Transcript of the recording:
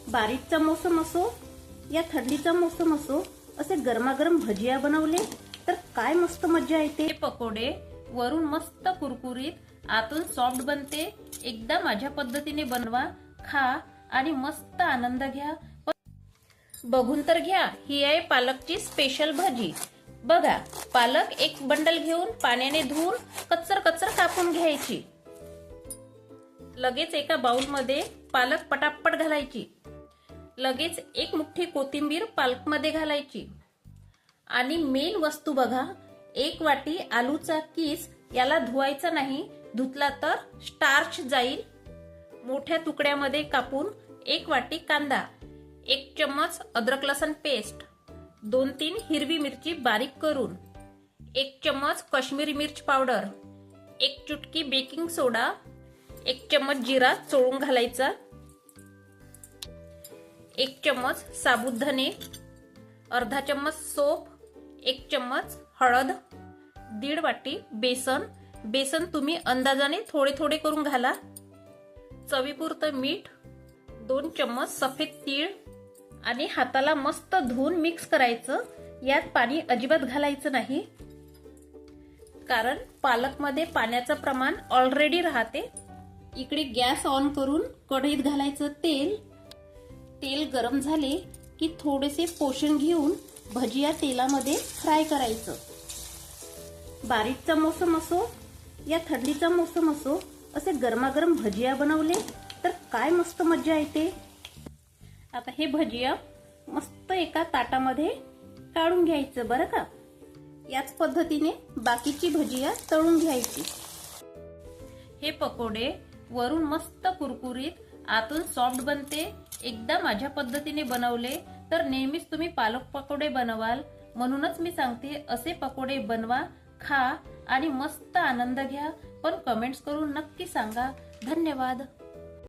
बारीकचा मोसम असो या थंडीचा मोसम असो, असे गरमागरम भजिया बनवले तर काय मस्त मजा येते। हे पकोडे वरून मस्त कुरकुरीत, आतून सॉफ्ट बनते। एकदा माझ्या पद्धतीने बनवा, खा आणि मस्त आनंद घ्या। बघून तर घ्या, ही आहे पालकची स्पेशल भजी। बघा, पालक एक बंडल घेऊन पाण्याने धुवून कच्चर कच्चर कापून घ्यायची। लगेच एका बाउल मध्ये पालक पटापट घालायची। लगेच एक मुठ्ठी कोथिंबीर पालक मध्ये घालायची। आणि मेन वस्तू बघा, एक वाटी आलूचा किस, याला धुवायचा नाही, धुतला तर स्टार्च जाईल। मोठ्या तुकड्यामध्ये कापून एक वाटी कांदा, एक चम्मच अद्रक लसूण पेस्ट, 2-3 हिरवी मिरची बारीक करून, एक चम्मच काश्मीरी मिर्च पावडर, एक चुटकी बेकिंग सोडा, एक चम्मच जिरा चोळून घालायचा, एक चम्मच साबुत धने, अर्धा चम्मच सोप, एक चम्मच हळद, 1.5 वाटी बेसन। बेसन तुम्ही अंदाजाने थोडे थोडे करून घाला। चवीपुरतं मीठ, 2 चम्मच सफेद तीळ आणि हाताला मस्त धुवून मिक्स करायचं। यात पाणी अजिबात घालायचं नाही, कारण पालकमध्ये पाण्याचं प्रमाण ऑलरेडी राहते। इकडे गॅस ऑन करून कढईत घालायचं तेल। तेल गरम झाले की थोडेसे पोषण घेऊन भजिया तेलामध्ये फ्राय करायचं। बारीकचा मोसम असो या थंडीचा मोसम असो, असे गरमागरम भजिया बनवले तर काय मस्त मजा येते। आता हे भजिया मस्त एका ताटामध्ये काढून घ्यायचं बरं का। याच पद्धतीने बाकीची भजिया तळून घ्यायची। हे पकोडे वरून मस्त कुरकुरीत, आतून सॉफ्ट बनते। एकदा माझ्या पद्धतीने बनवले तर नेहमीच तुम्ही पालक पकोडे बनवाल। म्हणूनच मी सांगते, असे पकोडे बनवा, खा आणि मस्त आनंद घ्या। पण कमेंट्स करून नक्की सांगा। धन्यवाद।